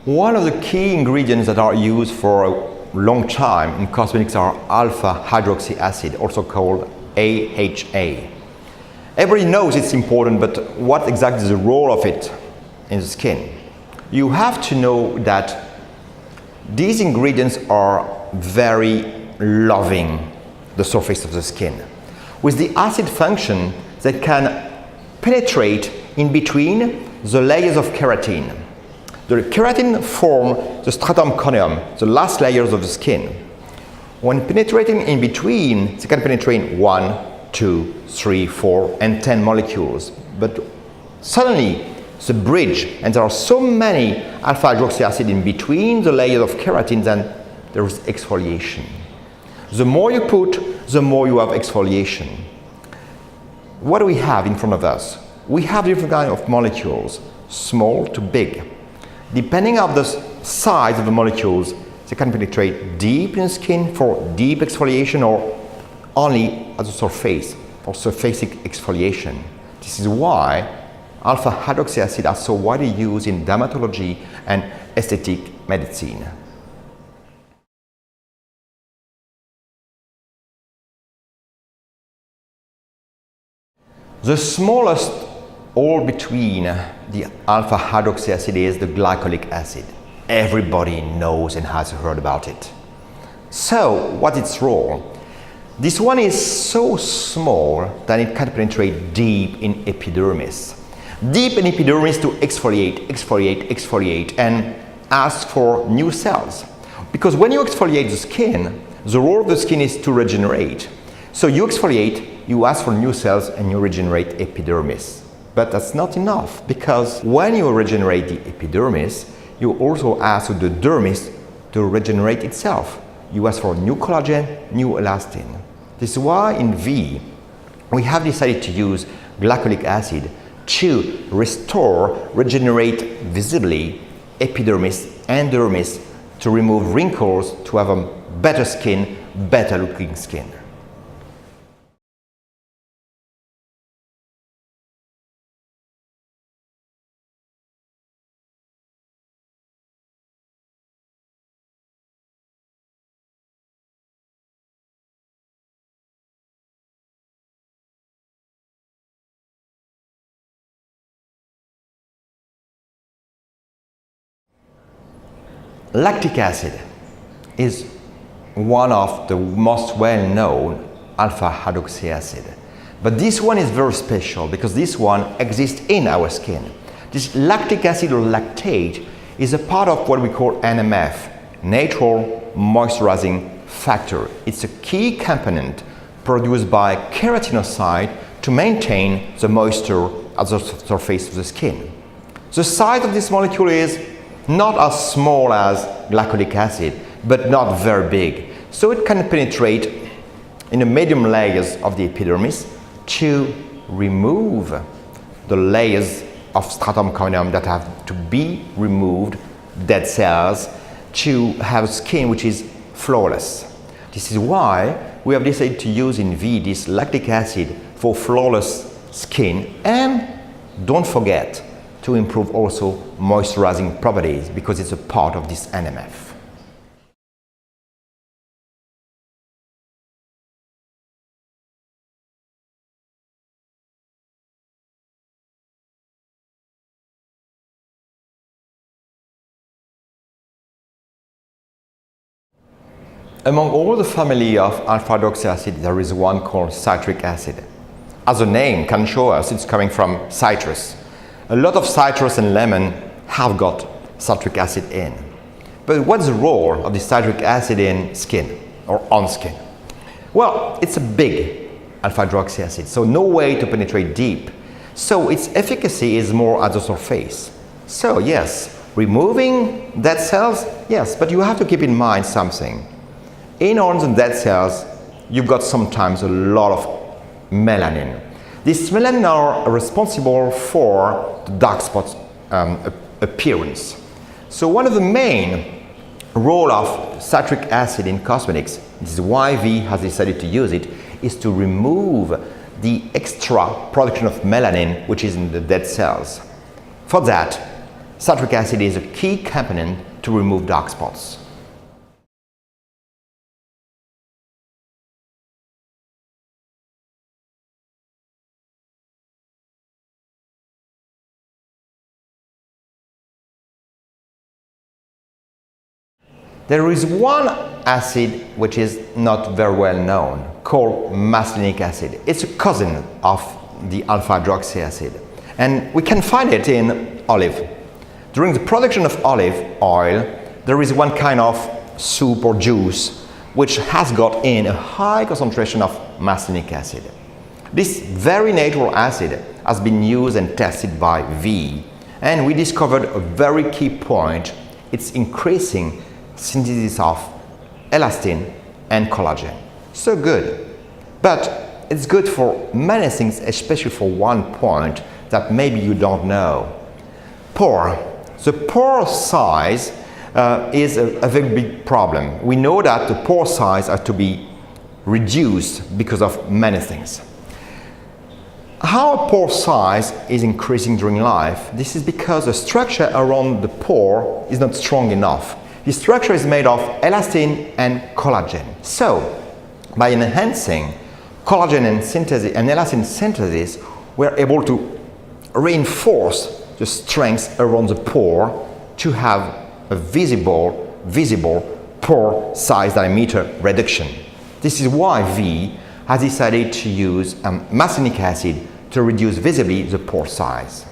One of the key ingredients that are used for a long time in cosmetics are alpha hydroxy acid, also called AHA. Everybody knows it's important, but what exactly is the role of it in the skin? You have to know that these ingredients are very loving the surface of the skin. With the acid function, they can penetrate in between the layers of keratin. The keratin form the stratum corneum, the last layers of the skin. When penetrating in between, they can penetrate 1, 2, 3, 4, and 10 molecules. But suddenly, the bridge, and there are so many alpha hydroxy acid in between the layers of keratin, then there is exfoliation. The more you put, the more you have exfoliation. What do we have in front of us? We have different kinds of molecules, small to big. Depending on the size of the molecules, they can penetrate deep in the skin for deep exfoliation or only at the surface for surface exfoliation. This is why alpha hydroxy acid are so widely used in dermatology and aesthetic medicine. The smallest all between the alpha hydroxy acid is the glycolic acid. Everybody knows and has heard about it. So, what's its role? This one is so small that it can penetrate deep in epidermis. Deep in epidermis to exfoliate, and ask for new cells. Because when you exfoliate the skin, the role of the skin is to regenerate. So you exfoliate, you ask for new cells, and you regenerate epidermis. But that's not enough, because when you regenerate the epidermis, you also ask the dermis to regenerate itself. You ask for new collagen, new elastin. This is why in V, we have decided to use glycolic acid to restore, regenerate visibly epidermis and dermis to remove wrinkles, to have a better skin, better looking skin. Lactic acid is one of the most well-known alpha hydroxy acid. But this one is very special because this one exists in our skin. This lactic acid or lactate is a part of what we call NMF, natural moisturizing factor. It's a key component produced by keratinocyte to maintain the moisture at the surface of the skin. The size of this molecule is not as small as glycolic acid, but not very big. So it can penetrate in the medium layers of the epidermis to remove the layers of stratum corneum that have to be removed, dead cells, to have skin which is flawless. This is why we have decided to use in V this lactic acid for flawless skin, and don't forget to improve also moisturizing properties because it's a part of this NMF. Among all the family of alpha hydroxy acid, there is one called citric acid. As the name can show us, it's coming from citrus. A lot of citrus and lemon have got citric acid in. But what's the role of the citric acid in skin or on skin? Well, it's a big alpha hydroxy acid, so no way to penetrate deep. So its efficacy is more at the surface. So yes, removing dead cells, yes, but you have to keep in mind something. In organs and dead cells, you've got sometimes a lot of melanin. These melanin are responsible for the dark spots appearance. So one of the main role of citric acid in cosmetics, this is why V has decided to use it, is to remove the extra production of melanin which is in the dead cells. For that, Citric acid is a key component to remove dark spots. There is one acid which is not very well known, called Maslinic acid. It's a cousin of the alpha-hydroxy acid, and we can find it in olive. During the production of olive oil, there is one kind of soup or juice which has got in a high concentration of Maslinic acid. This very natural acid has been used and tested by V, and we discovered a very key point: it's increasing synthesis of elastin and collagen. So good. But it's good for many things, especially for one point that maybe you don't know. Pore. The pore size is a very big problem. We know that the pore size has to be reduced because of many things. How pore size is increasing during life? This is because the structure around the pore is not strong enough. The structure is made of elastin and collagen. So, by enhancing collagen and elastin synthesis, we're able to reinforce the strength around the pore to have a visible pore size diameter reduction. This is why V has decided to use Maslinic acid to reduce visibly the pore size.